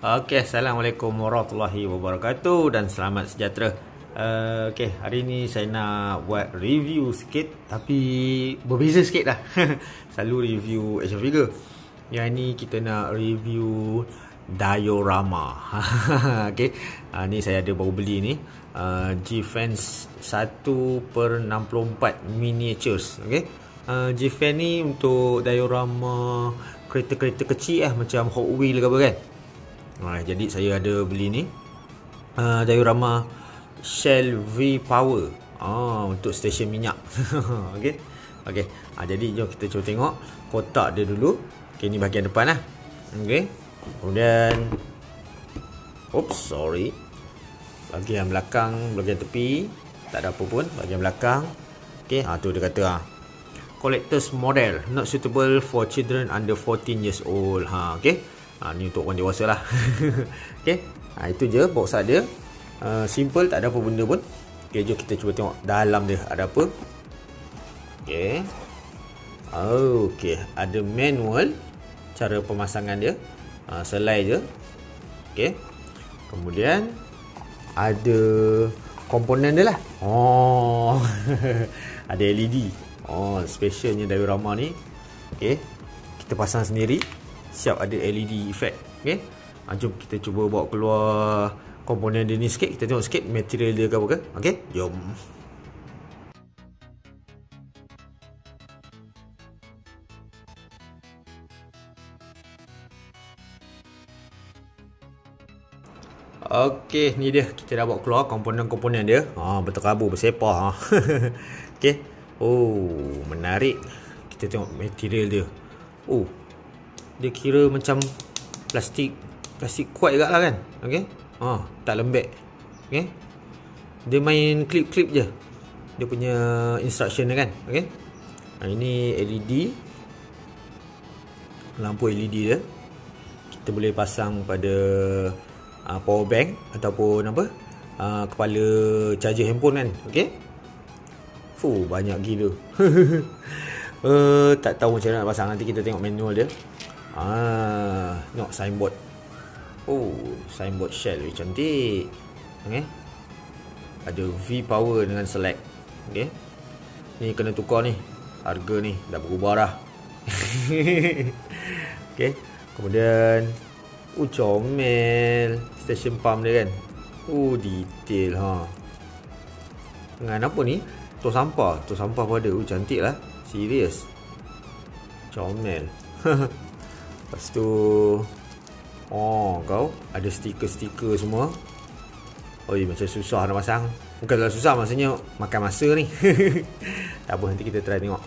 Okey, Assalamualaikum warahmatullahi wabarakatuh dan selamat sejahtera. Okey, hari ni saya nak buat review sikit tapi berbeza sikit dah. Selalu review action figure. Yang ni kita nak review diorama. Okey, ni saya ada baru beli ni. G-Fans 1/64 miniatures. Okey. G-Fan ni untuk diorama kereta-kereta kecil macam Hot Wheels ke apa kan. Jadi saya ada beli ni diorama Shell V-Power untuk stesen minyak. Okey. Jadi jom kita cuba tengok kotak dia dulu. Okey, ni bahagian depan lah. Okey. Kemudian bahagian belakang, bahagian tepi tak ada apa pun. Bahagian belakang, okey, tu dia kata collector's model, not suitable for children under 14 years old. Okey. Ni untuk orang dewasa lah. Okay. Itu je box dia. Simple, tak ada apa benda pun. Okay, jom kita cuba tengok dalam dia ada apa. Okay. Okay, ada manual cara pemasangan dia. Selai je. Okay. Kemudian ada komponen dia lah. Ada LED. Specialnya diorama ni. Okay. Kita pasang sendiri. Siap ada LED effect. Okay. Jom kita cuba bawa keluar komponen dia ni sikit. Kita tengok sikit material dia ke apa ke. Okay, jom. Okay, ni dia. Kita dah bawa keluar komponen-komponen dia. Berterabur, bersepah. Okay. Menarik. Kita tengok material dia. Dia kira macam plastik kuat juga lah kan. Okay. Tak lembek. Okay. Dia main klip-klip je. Dia punya instruction dia kan. Okay. Ini LED. Lampu LED dia. Kita boleh pasang pada power bank ataupun kepala charger handphone kan. Okay. Banyak gila. Tak tahu macam mana nak pasang. Nanti kita tengok manual dia. Tengok signboard. Signboard Shell cantik. Okay. Ada V-Power dengan select. Okay. Ni kena tukar ni. Harga ni dah berubah dah. Okay. Kemudian comel station pump dia kan. Detail dengan apa ni? Tong sampah pun ada. Cantik lah. Serius. Comel. Lepas tu kau ada stiker-stiker semua. Macam susah nak pasang. Bukanlah susah, maksudnya makan masa ni. Tak apa, nanti kita try tengok.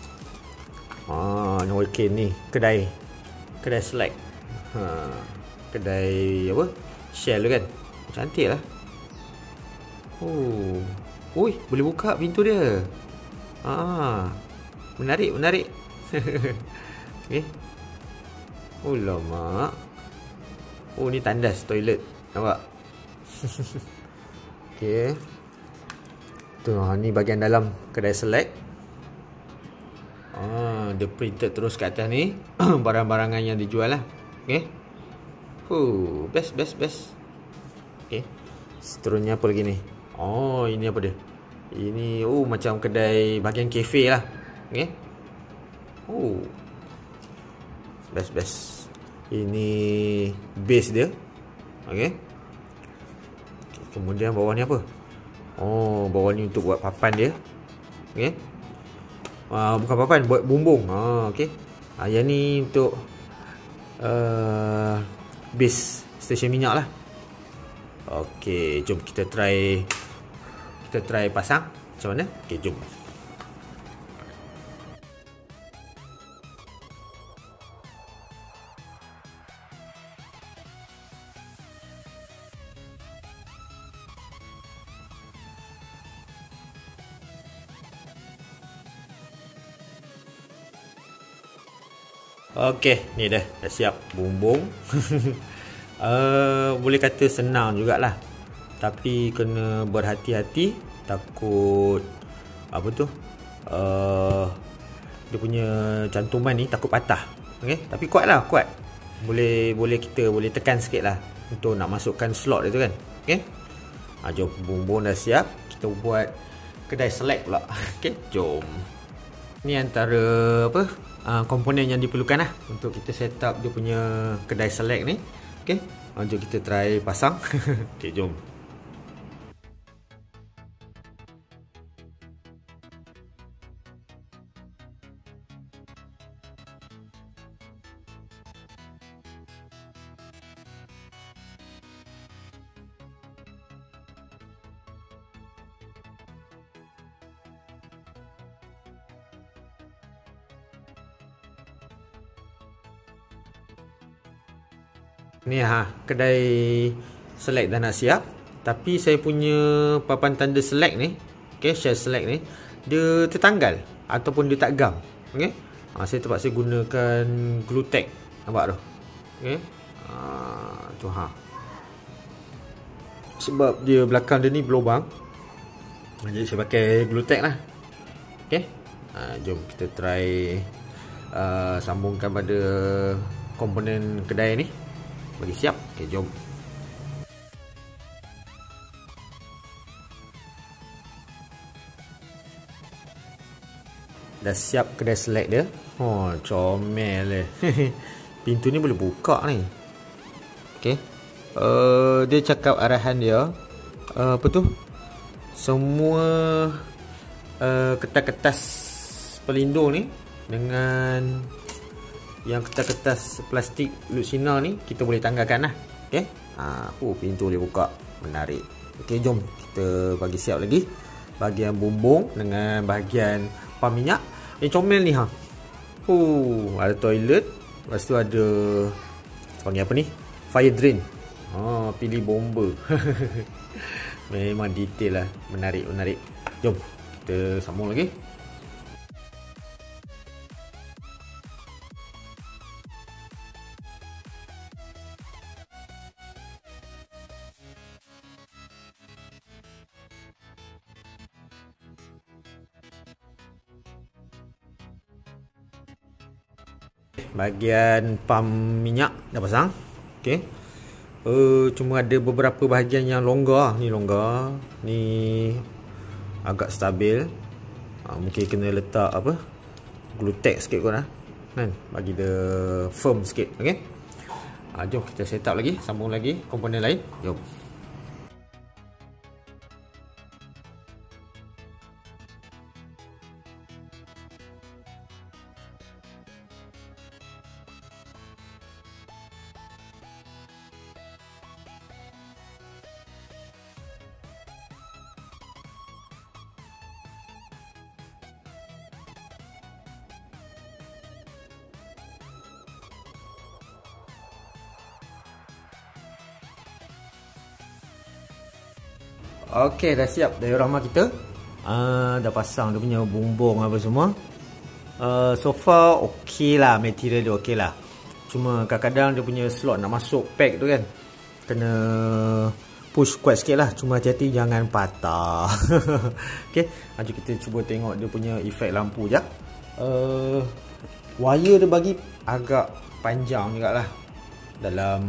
Ni Volcane ni. Kedai select. Kedai apa? Shell tu kan. Cantik lah. Boleh buka pintu dia. Menarik. Okay. Lama. Ni tandas toilet. Nampak? Okay. Ni bahagian dalam kedai select. Dia printed terus kat atas ni. Barang-barangan yang dijual lah. Okay. Best. Okay. Seterusnya apa lagi ni? Ini apa dia? Ini macam kedai bahagian kafe lah. Okay. Best. Ini base dia. Okay. Kemudian bawah ni apa? Bawah ni untuk buat papan dia. Okay. Bukan papan, buat bumbung. Okay. Yang ni untuk base stesen minyak lah. Okay, jom kita try pasang macam mana. Okay, jom. Okey, ni dah siap bumbung. Boleh kata senang jugalah. Tapi kena berhati-hati, takut dia punya cantuman ni takut patah. Okey, tapi kuat. boleh kita boleh tekan sikit lah untuk nak masukkan slot dia tu kan. Okay, jom, bumbung dah siap. Kita buat kedai select pula. Okay, jom. Ni antara apa komponen yang diperlukan lah untuk kita set up dia punya kedai select ni. Okay, jom kita try pasang. Okay, jom. Ni kedai select dah nak siap. Tapi saya punya papan tanda select ni, okay, share select ni, dia tertanggal ataupun dia tak gam. Okay, saya terpaksa gunakan glue tag. Nampak tu? Okay, tu sebab dia belakang dia ni berlubang, jadi saya pakai glue tag lah. Okay, jom kita try sambungkan pada komponen kedai ni. Bagi siap. Okay, jom. Dah siap kedai select dia. Oh, comel eh. Pintu ni boleh buka ni. Okay, dia cakap arahan dia, apa tu, semua kertas-kertas pelindung ni dengan yang kertas-kertas plastik Lucina ni kita boleh tanggalkan lah. Okay, pintu boleh buka. Menarik. Okay, jom kita bagi siap lagi bahagian bumbung dengan bahagian pam minyak. Comel ni ada toilet. Lepas tu ada panggil apa ni, fire drain. Pilih bomba. Memang detail lah. Menarik. Jom kita sambung lagi. Bahagian pam minyak dah pasang. Okay, cuma ada beberapa bahagian yang longgar. Ni longgar, ni agak stabil. Mungkin kena letak apa, glue tag sikit kot kan, bagi dia firm sikit. Okay, jom kita set up lagi, sambung lagi komponen lain. Jom. Okey, dah siap diorama kita. Dah pasang dia punya bumbung apa semua. So far okey lah, material dia okey lah. Cuma kadang-kadang dia punya slot nak masuk pack tu kan, kena push kuat sikit lah. Cuma hati-hati jangan patah. Okey, jom kita cuba tengok dia punya efek lampu je. Wire dia bagi agak panjang juga lah, dalam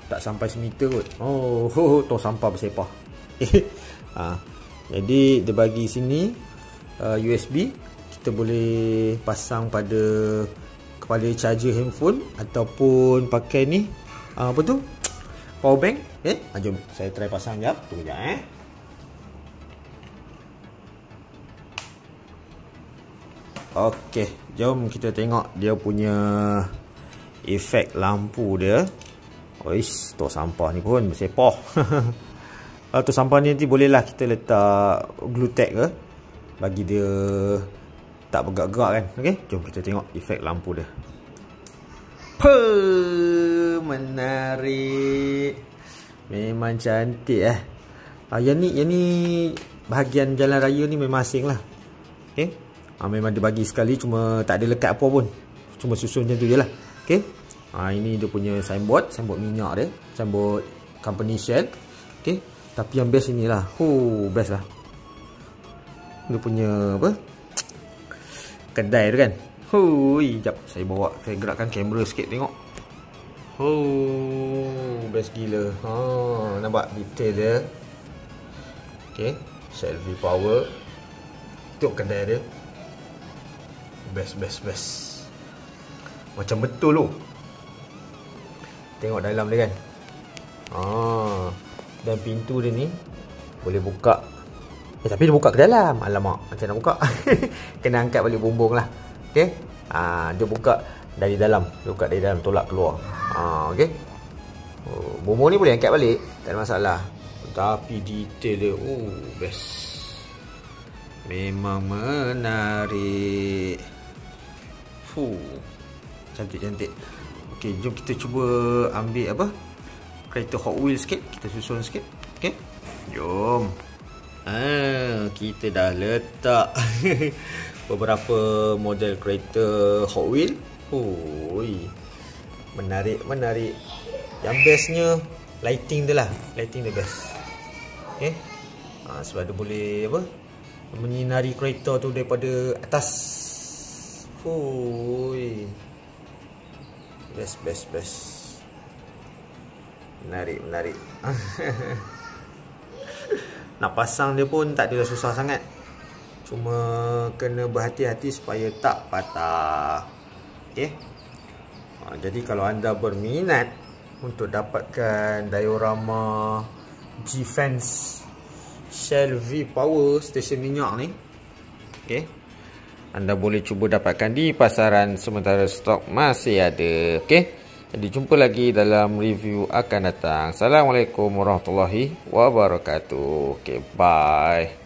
tak sampai semeter kot. Tong sampah bersepah. Jadi dia bagi sini USB. Kita boleh pasang kepada charger handphone ataupun pakai ni apa tu, power bank. Jom saya try pasang jap. Tunggu jap Okey, jom kita tengok dia punya efek lampu dia. Tong sampah ni pun bersepah. Tong sampah ni nanti bolehlah kita letak glue tag ke, bagi dia tak bergerak-gerak kan. Okey, jom kita tengok efek lampu dia. Menarik. Memang cantik Yang ni bahagian jalan raya ni memang asing lah. Okey, memang dia bagi sekali, cuma tak ada lekat apa pun, cuma susun macam tu je lah. Okey, ini dia punya signboard minyak dia, signboard company Shell. Okey, tapi yang best inilah. Best lah. Dia punya apa, kedai tu kan. Sekejap saya gerakkan kamera sikit tengok. Oh, best gila. Nampak detail dia. Okay, Shell V Power. Tengok kedai dia. Best. Macam betul tu. Tengok dalam dia kan. Dan pintu dia ni boleh buka. Tapi dia buka ke dalam. Alamak, macam nak buka. Kena angkat balik bumbung lah. Okay. Dia buka dari dalam. Dia buka dari dalam, tolak keluar. Okay. Bumbung ni boleh angkat balik, tak ada masalah. Tapi detail dia, best. Memang menarik. Cantik. Okay, jom kita cuba ambil apa, kereta Hot Wheels sikit. Kita susun sikit. Okay, jom. Kita dah letak beberapa model kereta Hot Wheels. Menarik. Yang bestnya lighting dia lah. Lighting dia best. Okay. Sebab dia boleh apa, menyinari kereta tu daripada atas. Best. Menarik. Nak pasang dia pun tak ada susah sangat. Cuma kena berhati-hati supaya tak patah. Okay. Jadi kalau anda berminat untuk dapatkan diorama G-Fence Shell V Power stesen minyak ni, okay, anda boleh cuba dapatkan di pasaran sementara stok masih ada. Okay, jadi jumpa lagi dalam review akan datang. Assalamualaikum warahmatullahi wabarakatuh. Okay, bye.